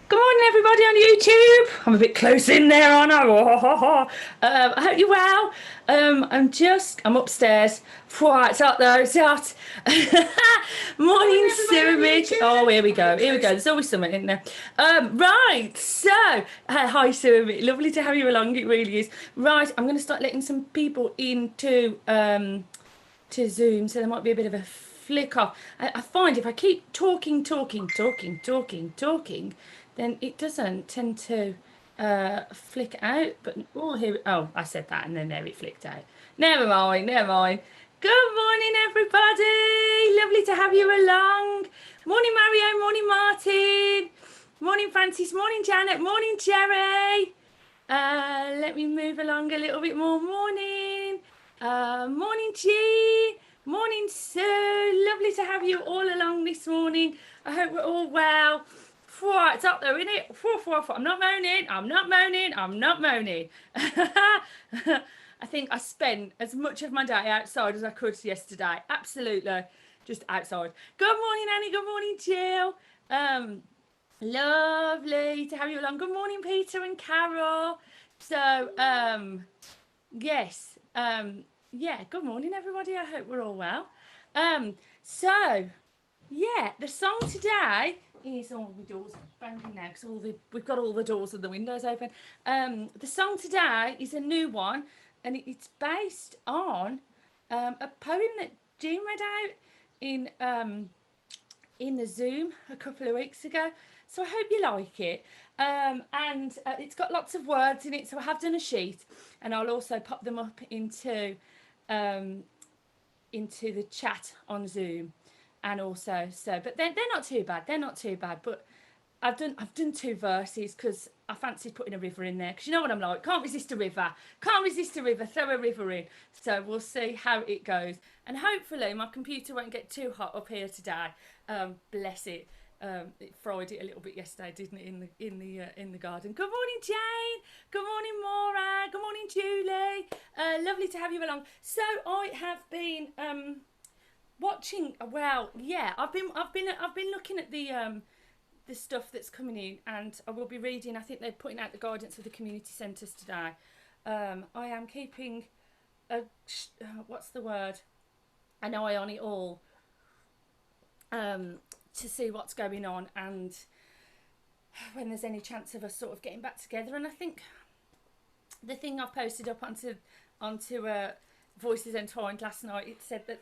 Good morning, everybody on YouTube. I'm a bit close in there, aren't I? I hope you're well. I'm upstairs. Right, it's up there, it's out. Morning, Sue. Oh, here we go. Here we go. There's always something in there. Right. So, hi, Sue. Lovely to have you along. It really is. Right, I'm going to start letting some people into to Zoom, so there might be a bit of a flicker. I find if I keep talking, then it doesn't tend to flick out. But oh, here, oh, I said that, and then there it flicked out. Never mind, never mind. Good morning, everybody. Lovely to have you along. Morning, Mario. Morning, Martin. Morning, Francis. Morning, Janet. Morning, Jerry. Let me move along a little bit more. Morning. Morning, G. Morning, Sue. Lovely to have you all along this morning. I hope we're all well. Whew, it's up there, isn't it? I'm not moaning. I'm not moaning. I'm not moaning. I think I spent as much of my day outside as I could yesterday. Absolutely. Just outside. Good morning, Annie. Good morning, Jill. Lovely to have you along. Good morning, Peter and Carol. So, yes, yeah, good morning, everybody. I hope we're all well. So, yeah, the song today is all the doors are banging now because we've got all the doors and the windows open. The song today is a new one, and it's based on a poem that Jean read out in the Zoom a couple of weeks ago. So I hope you like it. And it's got lots of words in it. So I have done a sheet, and I'll also pop them up into the chat on Zoom, and also but they're not too bad. They're not too bad. But I've done two verses because I fancied putting a river in there, because you know what I'm like, can't resist a river, can't resist a river, throw a river in. So we'll see how it goes, and hopefully my computer won't get too hot up here today. Bless it. It fried it a little bit yesterday, didn't it, in the garden. Good morning, Jane. Good morning, Maura. Good morning, Julie. Lovely to have you along. So I have been watching. Well, yeah, I've been looking at the stuff that's coming in, and I will be reading. I think they're putting out the guidance for the community centres today. I am keeping what's the word? An eye on it all, to see what's going on, and when there's any chance of us sort of getting back together. And I think the thing I posted up onto Voices Entwined last night, it said that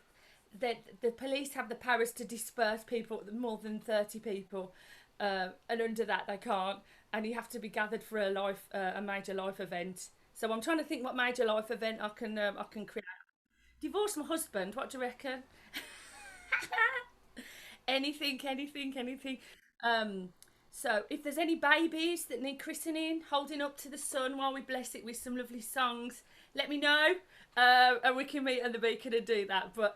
the police have the powers to disperse people, more than 30 people, and under that they can't, and you have to be gathered for a major life event. So I'm trying to think what major life event I can create. Divorce my husband. What do you reckon? anything. Um, so if there's any babies that need christening, holding up to the sun while we bless it with some lovely songs, let me know, and we can meet at the beacon and do that. But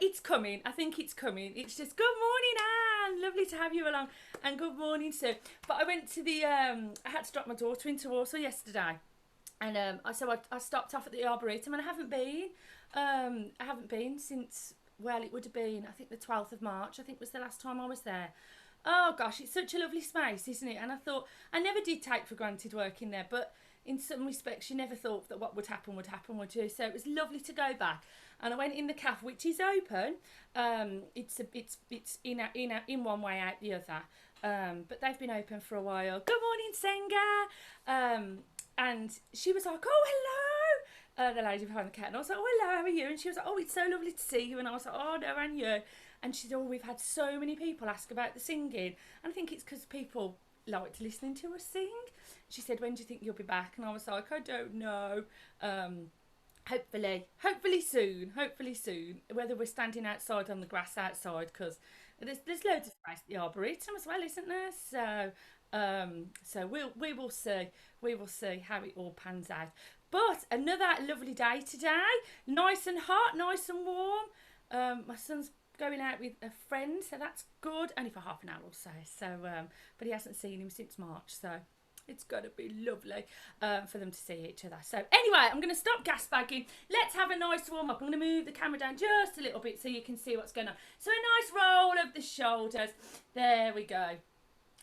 it's coming. I think it's coming. It's just good morning, Anne. Lovely to have you along, and good morning, Sue. But I went to I had to drop my daughter into Warsaw yesterday, and I stopped off at the Arboretum, and I haven't been since, well, it would have been, I think, the 12th of March, I think was the last time I was there. Oh gosh, it's such a lovely space, isn't it? And I thought, I never did take for granted working there, but in some respects you never thought that what would happen, would you? So it was lovely to go back. And I went in the cafe, which is open. It's in one way, out the other. But they've been open for a while. Good morning, Senga. And she was like, oh, hello. The lady behind the counter. And I was like, oh, hello, how are you? And she was like, oh, it's so lovely to see you. And I was like, oh, no, and you. And she said, oh, we've had so many people ask about the singing. And I think it's because people liked listening to us sing. She said, when do you think you'll be back? And I was like, I don't know. Hopefully soon. Whether we're standing outside on the grass outside, because there's loads of space at the Arboretum as well, isn't there? So we will see. We will see how it all pans out. But another lovely day today. Nice and hot, nice and warm. My son's going out with a friend, so that's good. Only for half an hour or so. But he hasn't seen him since March, so it's going to be lovely for them to see each other. So anyway, I'm going to stop gas bagging. Let's have a nice warm up. I'm going to move the camera down just a little bit so you can see what's going on. So a nice roll of the shoulders. There we go.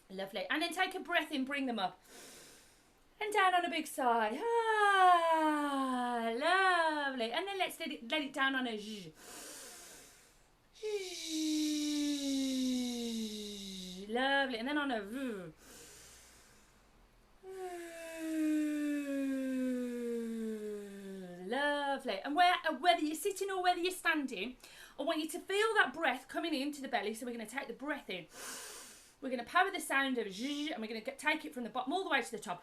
Lovely. And then take a breath in, bring them up. And down on a big sigh. Ah, lovely. And then let's let it down on a zzz. Lovely. And then on a v. Lovely. And whether you're sitting or whether you're standing, I want you to feel that breath coming into the belly. So we're going to take the breath in. We're going to power the sound of zzz, and we're going to take it from the bottom all the way to the top.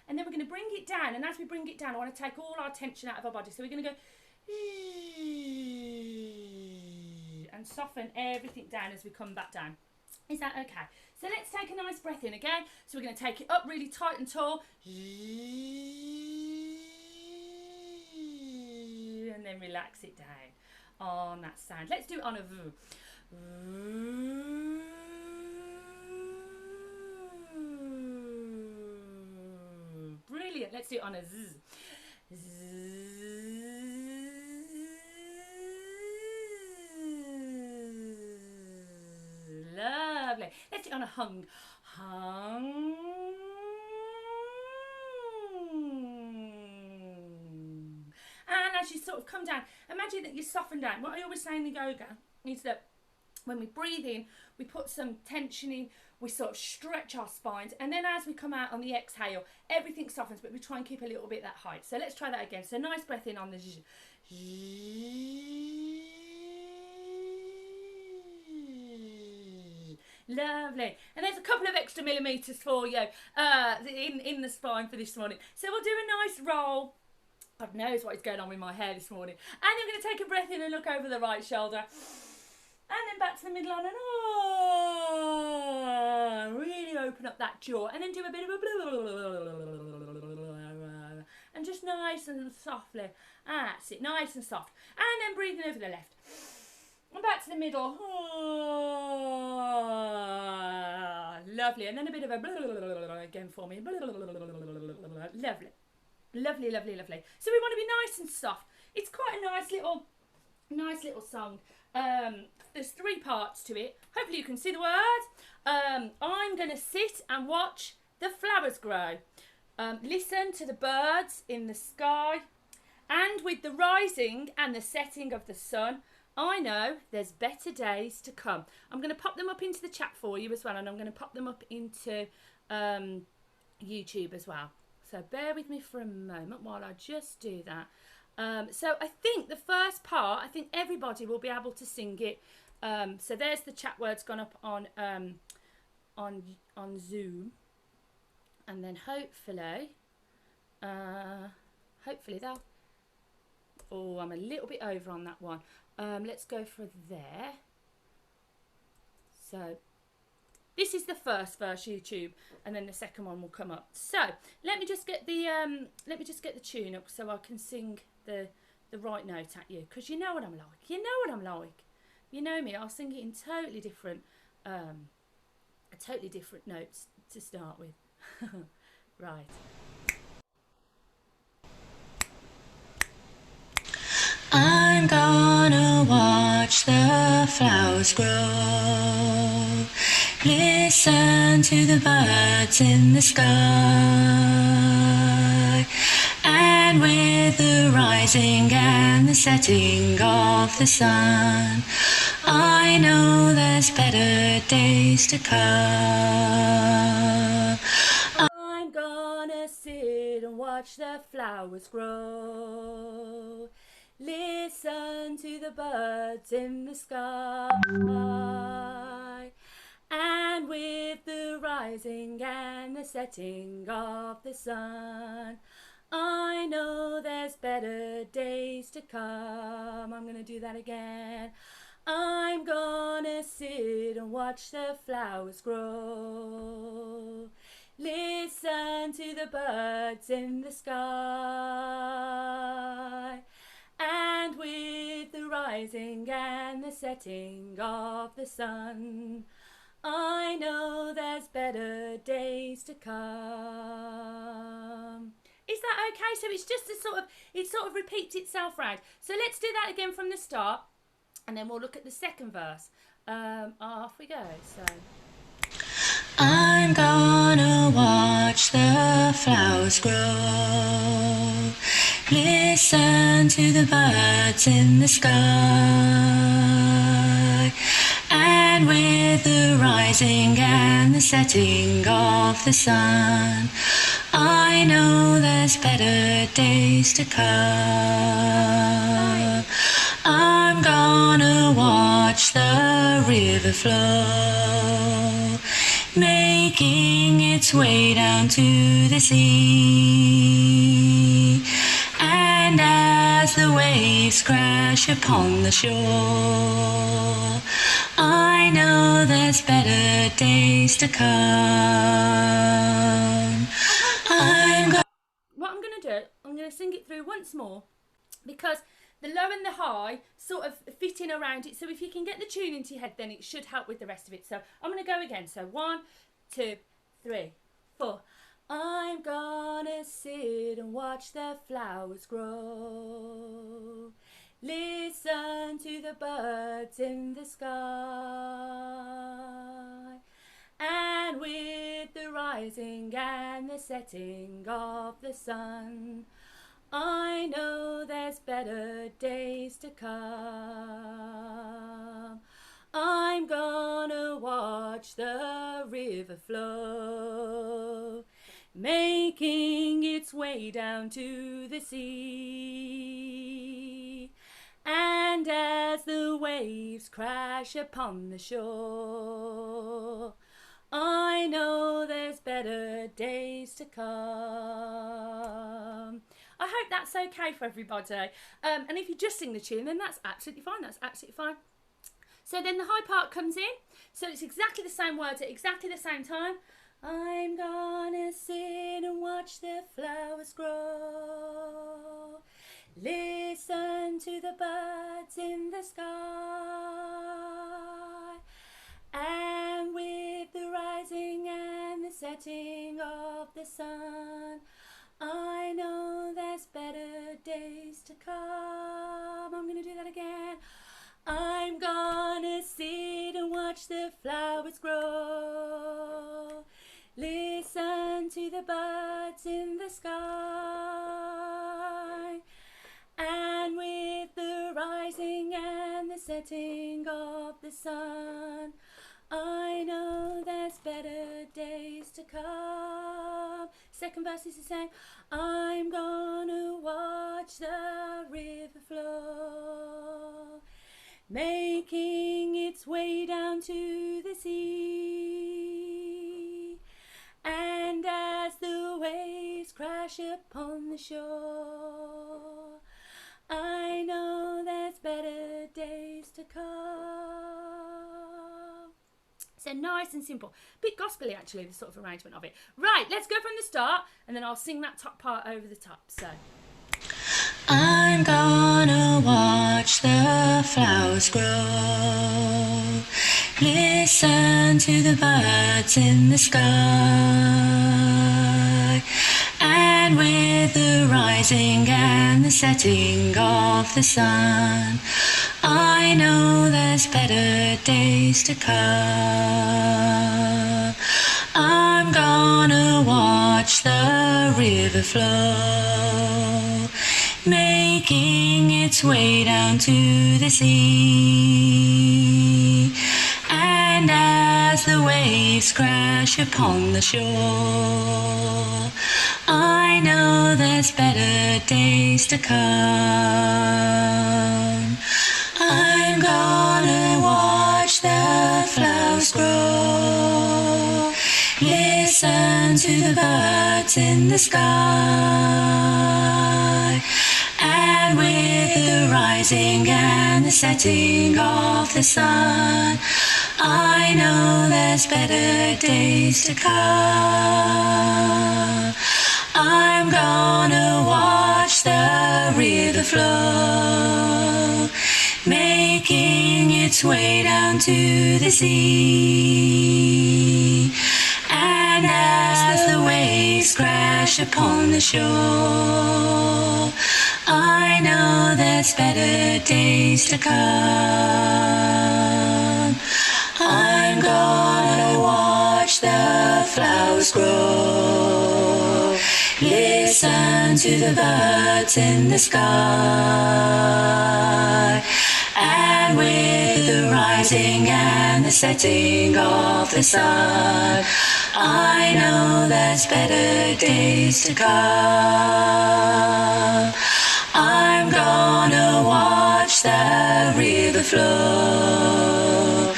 And then we're going to bring it down. And as we bring it down, I want to take all our tension out of our body. So we're going to go and soften everything down as we come back down. Is that okay? So let's take a nice breath in again. So we're going to take it up really tight and tall. And then relax it down on that sound. Let's do it on a v. Brilliant. Let's do it on a z. Lovely. Let's do it on a hung. Hung. And as you sort of come down, imagine that you soften down. What I always say in the yoga is that when we breathe in, we put some tension in, we sort of stretch our spines, and then as we come out on the exhale, everything softens, but we try and keep a little bit that height. So let's try that again. So nice breath in on the zzz. Lovely. And there's a couple of extra millimetres for you in the spine for this morning. So we'll do a nice roll. God knows what is going on with my hair this morning. And you're going to take a breath in and look over the right shoulder. And then back to the middle on and really open up that jaw. And then do a bit of a and just nice and softly. That's it, nice and soft. And then breathing over the left. And back to the middle. Lovely. And then a bit of a again for me. Lovely. Lovely, lovely, lovely. So we want to be nice and soft. It's quite a nice little song. There's 3 parts to it. Hopefully you can see the words. I'm going to sit and watch the flowers grow. Listen to the birds in the sky. And with the rising and the setting of the sun, I know there's better days to come. I'm going to pop them up into the chat for you as well. And I'm going to pop them up into YouTube as well. So bear with me for a moment while I just do that. So I think the first part, I think everybody will be able to sing it. So there's the chat words gone up on Zoom, and then hopefully they'll. Oh, I'm a little bit over on that one. Let's go for there. So this is the first YouTube, and then the second one will come up. So let me just get the tune up so I can sing the right note at you, because you know what I'm like. You know what I'm like. You know me. I'll sing it in totally different notes to start with. Right. I'm gonna watch the flowers grow, listen to the birds in the sky, and with the rising and the setting of the sun, I know there's better days to come. I'm gonna sit and watch the flowers grow, listen to the birds in the sky, and with the rising and the setting of the sun, I know there's better days to come. I'm gonna do that again. I'm gonna sit and watch the flowers grow, listen to the birds in the sky, and with the rising and the setting of the sun, I know there's better days to come. Is that okay? So it's just it sort of repeats itself round. So let's do that again from the start. and then we'll look at the second verse. Off we go. So I'm gonna watch the flowers grow, listen to the birds in the sky, and with the rising and the setting of the sun, I know there's better days to come. I'm gonna watch the river flow, making its way down to the sea, and as the waves crash upon the shore, I know there's better days to come. what I'm going to do, I'm going to sing it through once more, because the low and the high sort of fit in around it. So if you can get the tune into your head, then it should help with the rest of it. So I'm going to go again. So 1, 2, 3, 4. I'm gonna sit and watch the flowers grow, listen to the birds in the sky, and with the rising and the setting of the sun, I know there's better days to come. I'm gonna watch the river flow, making its way down to the sea, and as the waves crash upon the shore, I know there's better days to come. I hope that's okay for everybody. And if you just sing the tune, then that's absolutely fine. That's absolutely fine. So then the high part comes in. So it's exactly the same words at exactly the same time. I'm gonna sit and watch the flowers grow, listen to the birds in the sky, and with the rising and the setting of the sun, I know there's better days to come. I'm going to do that again. I'm gonna sit and watch the flowers grow, listen to the birds in the sky, and with the rising and the setting of the sun, I know there's better days to come. Second verse is the same. I'm gonna watch the river flow, making its way down to the sea, and as the waves crash upon the shore, I know there's better days to come. So nice and simple. Bit gospelly actually, the sort of arrangement of it. Right, let's go from the start, and then I'll sing that top part over the top. So I'm gonna watch the flowers grow, listen to the birds in the sky, and with the rising and the setting of the sun, I know there's better days to come. I'm gonna watch the river flow, making its way down to the sea, and as the waves crash upon the shore, I know there's better days to come. I'm gonna watch the flowers grow, listen to the birds in the sky, and with the rising and the setting of the sun, I know there's better days to come. I'm gonna watch the river flow, making its way down to the sea, and as the waves crash upon the shore, I know that there's better days to come. I'm gonna watch the flowers grow, listen to the birds in the sky, and with the rising and the setting of the sun, I know there's better days to come. I'm gonna watch the river flow,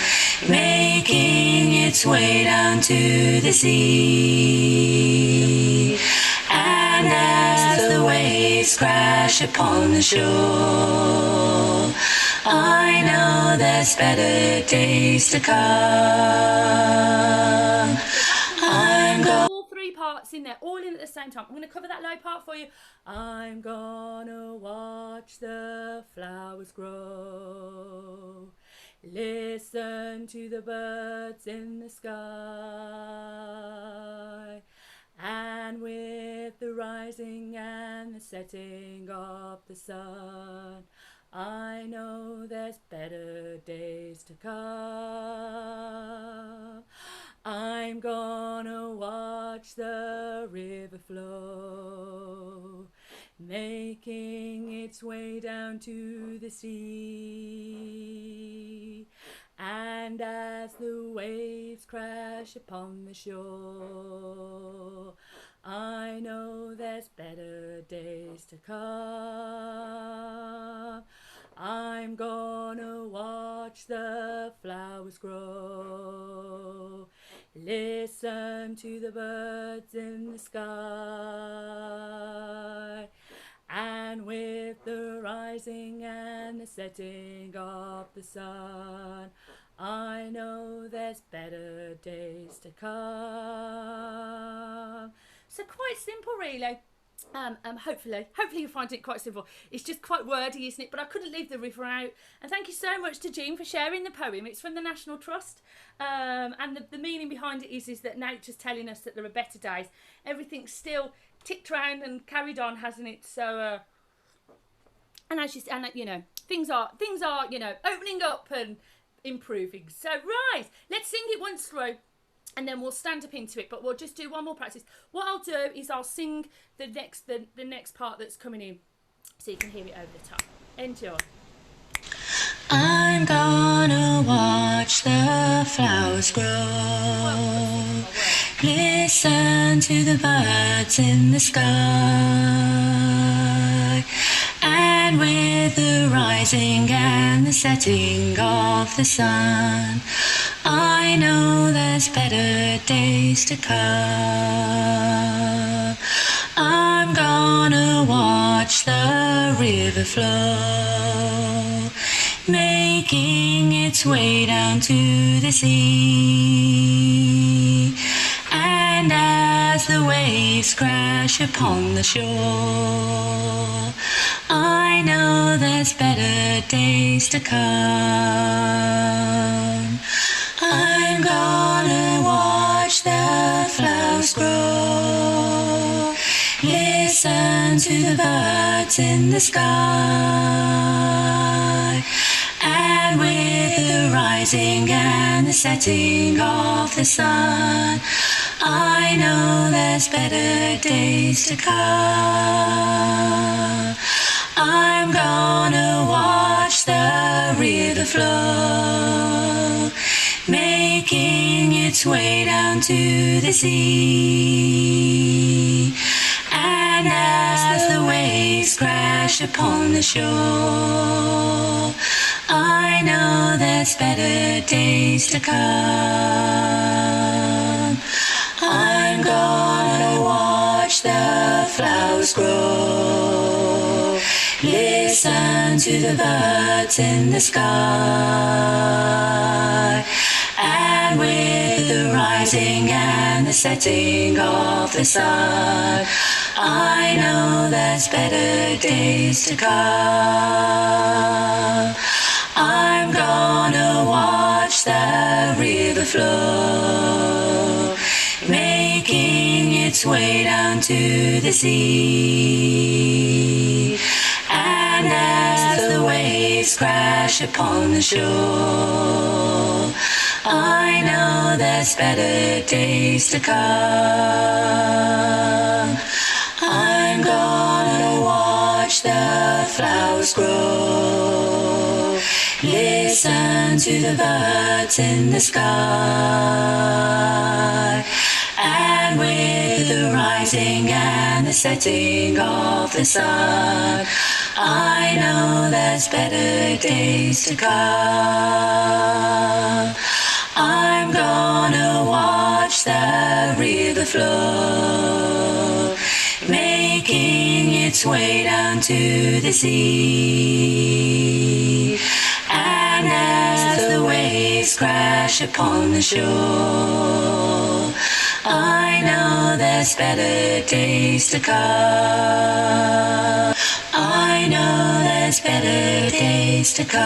making its way down to the sea. And as the waves crash upon the shore, I know there's better days to come. I'm going. All three parts in there, all in at the same time. I'm going to cover that low part for you. I'm gonna watch the flowers grow, listen to the birds in the sky, and with the rising and the setting of the sun, I know there's better days to come. I'm gonna watch the river flow, making its way down to the sea. And as the waves crash upon the shore, I know there's better days to come. I'm gonna watch the flowers grow, listen to the birds in the sky, and with the rising and the setting of the sun, I know there's better days to come. So quite simple, really. Hopefully you find it quite simple. It's just quite wordy, isn't it? But I couldn't leave the river out. And thank you so much to Jean for sharing the poem. It's from the National Trust, and the meaning behind it is that nature's telling us that there are better days. Everything's still ticked round and carried on, hasn't it? So and as you know, things are opening up and improving. So right, let's sing it once through, and then we'll stand up into it, but we'll just do one more practice. What I'll do is I'll sing the next part that's coming in, so you can hear it over the top. Enjoy. I'm gonna watch the flowers grow, listen to the birds in the sky, and with the rising and the setting of the sun, I know there's better days to come. I'm gonna watch the river flow, making its way down to the sea. And as the waves crash upon the shore, I know there's better days to come. I'm gonna watch the flowers grow, listen to the birds in the sky, and with the rising and the setting of the sun, I know there's better days to come. I'm gonna watch the river flow, making its way down to the sea. And as the waves crash upon the shore, I know there's better days to come. I'm gonna watch the flowers grow, listen to the birds in the sky, and with the rising and the setting of the sun, I know there's better days to come. I'm gonna watch the river flow, making its way down to the sea. And as waves crash upon the shore. I know there's better days to come. I'm gonna watch the flowers grow, listen to the birds in the sky, and with the rising and the setting of the sun, I know there's better days to come. I'm gonna watch the river flow, making its way down to the sea. And as the waves crash upon the shore, I know there's better days to come. I know there's better days to come.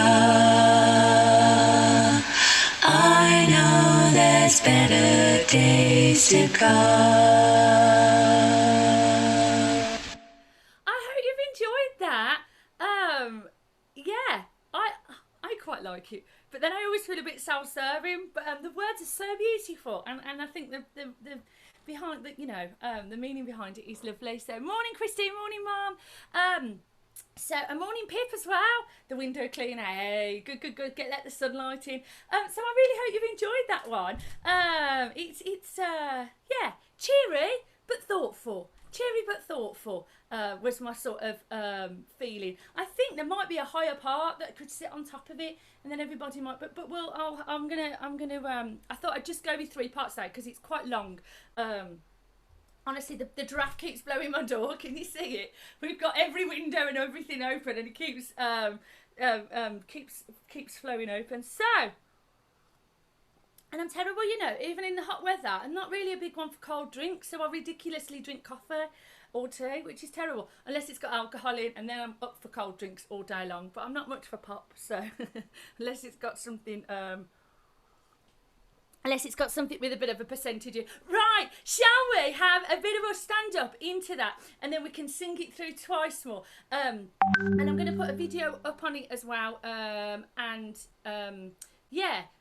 I know there's better days to come. I hope you've enjoyed that. Yeah, I quite like it, but then I always feel a bit self-serving. But the words are so beautiful, and I think the behind the the meaning behind it is lovely. So morning, Christine. Morning, Mum. So a morning Pip as well. The window cleaner. Hey, good. Let the sunlight in. So I really hope you've enjoyed that one. It's cheery but thoughtful. Cheery but thoughtful was my sort of feeling. I think there might be a higher part that could sit on top of it, and then everybody might. But I'm gonna. I thought I'd just go with 3 parts though, because it's quite long. Honestly, the draft keeps blowing my door. Can you see it? We've got every window and everything open, and it keeps flowing open. So, and I'm terrible, even in the hot weather. I'm not really a big one for cold drinks, so I ridiculously drink coffee or tea, which is terrible, unless it's got alcohol in, and then I'm up for cold drinks all day long. But I'm not much for pop, so unless it's got something. Unless it's got something with a bit of a percentage in. Right, shall we have a bit of a stand-up into that, and then we can sing it through twice more. And I'm going to put a video up on it as well.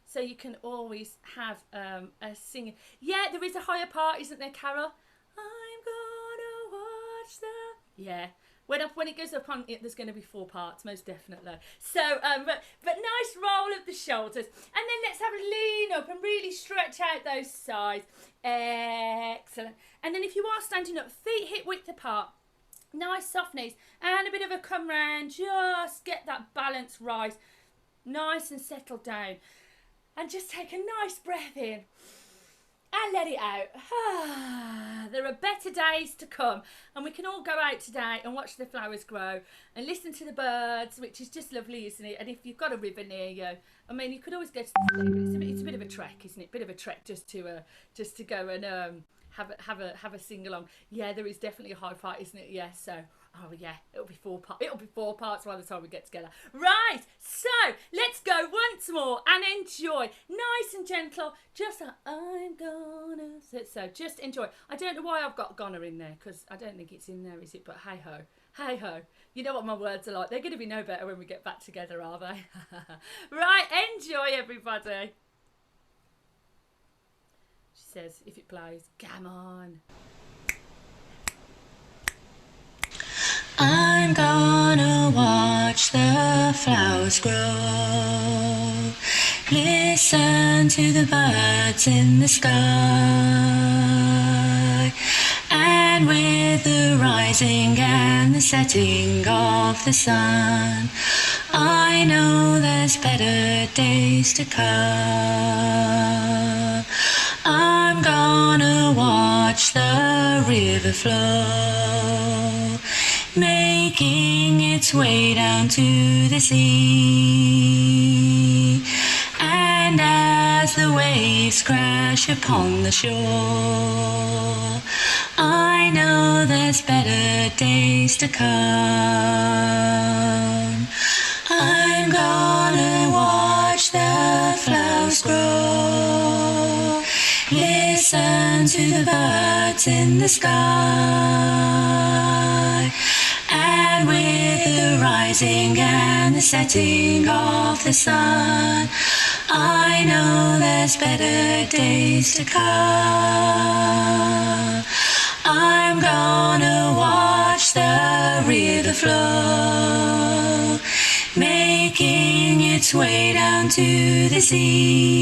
So you can always have a singing. Yeah, there is a higher part, isn't there, Carol? I'm gonna watch the... Yeah. When it goes up on it, there's going to be 4 parts, most definitely. So, but nice roll of the shoulders. And then let's have a lean up and really stretch out those sides. Excellent. And then if you are standing up, feet hip width apart. Nice soft knees. And a bit of a come round. Just get that balance right. Nice and settled down. And just take a nice breath in. And let it out. There are better days to come, and we can all go out today and watch the flowers grow and listen to the birds, which is just lovely, isn't it? And if you've got a river near you, I mean, you could always go to the sea, but it's a bit of a trek, isn't it? Bit of a trek just to go and have a sing along. Yeah, there is definitely a high part, isn't it? Yeah, so. Oh yeah, it'll be 4 parts. It'll be 4 parts by the time we get together. Right, so let's go once more and enjoy. Nice and gentle, just like I'm gonna. So just enjoy. I don't know why I've got gonna in there, because I don't think it's in there, is it? But hey ho, hey ho. You know what my words are like. They're going to be no better when we get back together, are they? Right, enjoy everybody. She says, if it plays, come on. I'm gonna watch the flowers grow, listen to the birds in the sky, and with the rising and the setting of the sun, I know there's better days to come. I'm gonna watch the river flow, making its way down to the sea. And as the waves crash upon the shore, I know there's better days to come. I'm gonna watch the flowers grow, listen to the birds in the sky, and And with the rising and the setting of the sun, I know there's better days to come. I'm gonna watch the river flow, making its way down to the sea.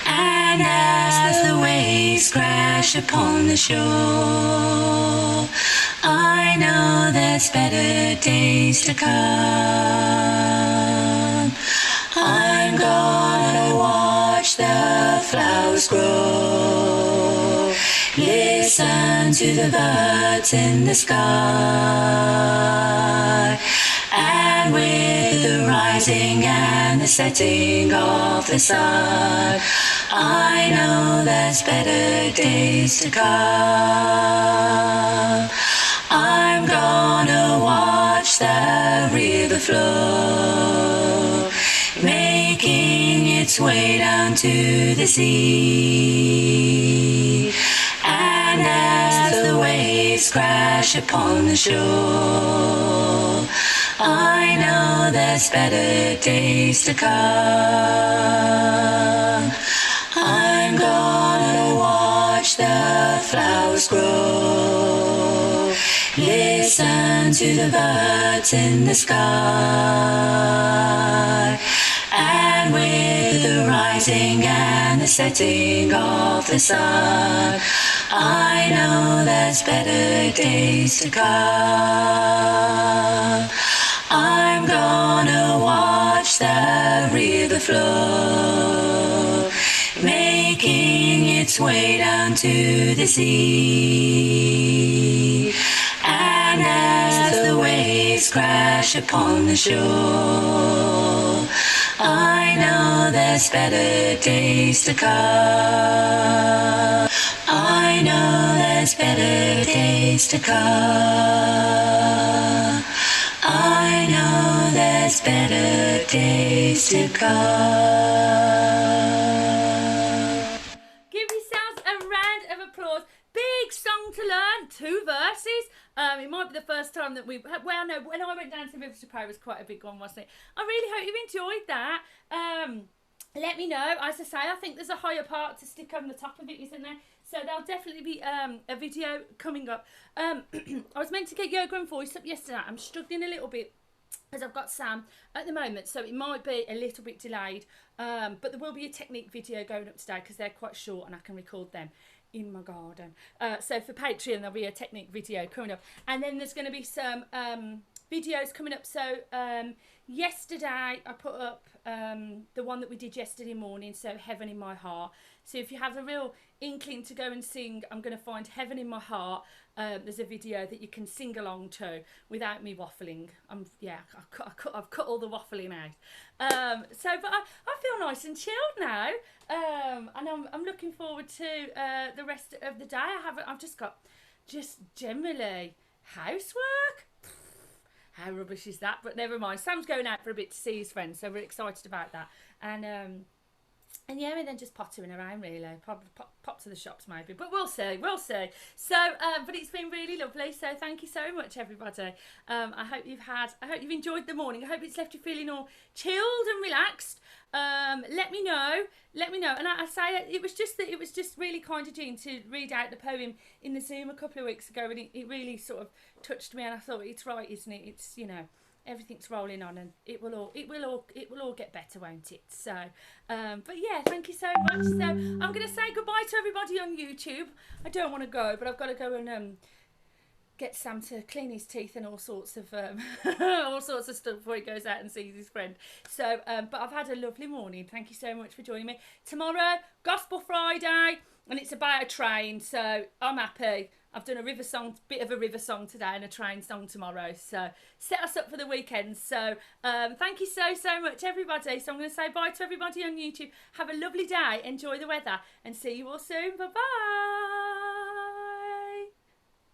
And as the waves crash upon the shore, I know there's better days to come. I'm gonna watch the flowers grow, listen to the birds in the sky, and with the rising and the setting of the sun, I know there's better days to come. I'm gonna watch the river flow, making its way down to the sea. And as the waves crash upon the shore, I know there's better days to come. I'm gonna watch the flowers grow, listen to the birds in the sky, and with the rising and the setting of the sun, I know there's better days to come. I'm gonna watch the river flow, making its way down to the sea. And as the waves crash upon the shore, I know there's better days to come. I know there's better days to come. I know there's better days to come. Give yourselves a round of applause. Big song to learn, 2 verses. It might be the first time that we've... Well, no, when I went down to River to Pray, it was quite a big one, wasn't it? I really hope you've enjoyed that. Let me know. As I say, I think there's a higher part to stick on the top of it, isn't there? So there'll definitely be a video coming up. I was meant to get yoga and voice up yesterday. I'm struggling a little bit because I've got Sam at the moment, so it might be a little bit delayed. But there will be a technique video going up today because they're quite short and I can record them in my garden. So for Patreon, there'll be a technique video coming up. And then there's going to be some videos coming up. So yesterday I put up the one that we did yesterday morning, so Heaven in My Heart. So if you have a real inkling to go and sing, I'm going to find Heaven in My Heart. There's a video that you can sing along to without me waffling. I've cut all the waffling out. But I feel nice and chilled now, and I'm looking forward to the rest of the day. I've just got generally housework. How rubbish is that? But never mind. Sam's going out for a bit to see his friends, so we're excited about that. And yeah, and then just pottering around really. Probably pop to the shops maybe, but we'll see. So, but it's been really lovely. So thank you so much, everybody. I hope you've enjoyed the morning. I hope it's left you feeling all chilled and relaxed. Let me know. And I say it was just really kind of Jean to read out the poem in the Zoom a couple of weeks ago, and it really sort of touched me. And I thought it's right, isn't it? It's everything's rolling on, and it will all get better, won't it? So, but yeah, thank you so much. So I'm going to say goodbye to everybody on YouTube. I don't want to go, but I've got to go and get Sam to clean his teeth and all sorts of stuff before he goes out and sees his friend. So, but I've had a lovely morning. Thank you so much for joining me. Tomorrow, Gospel Friday, and it's about a train, so I'm happy. I've done a bit of a river song today and a train song tomorrow. So set us up for the weekend. So thank you so much, everybody. So I'm going to say bye to everybody on YouTube. Have a lovely day. Enjoy the weather and see you all soon. Bye-bye.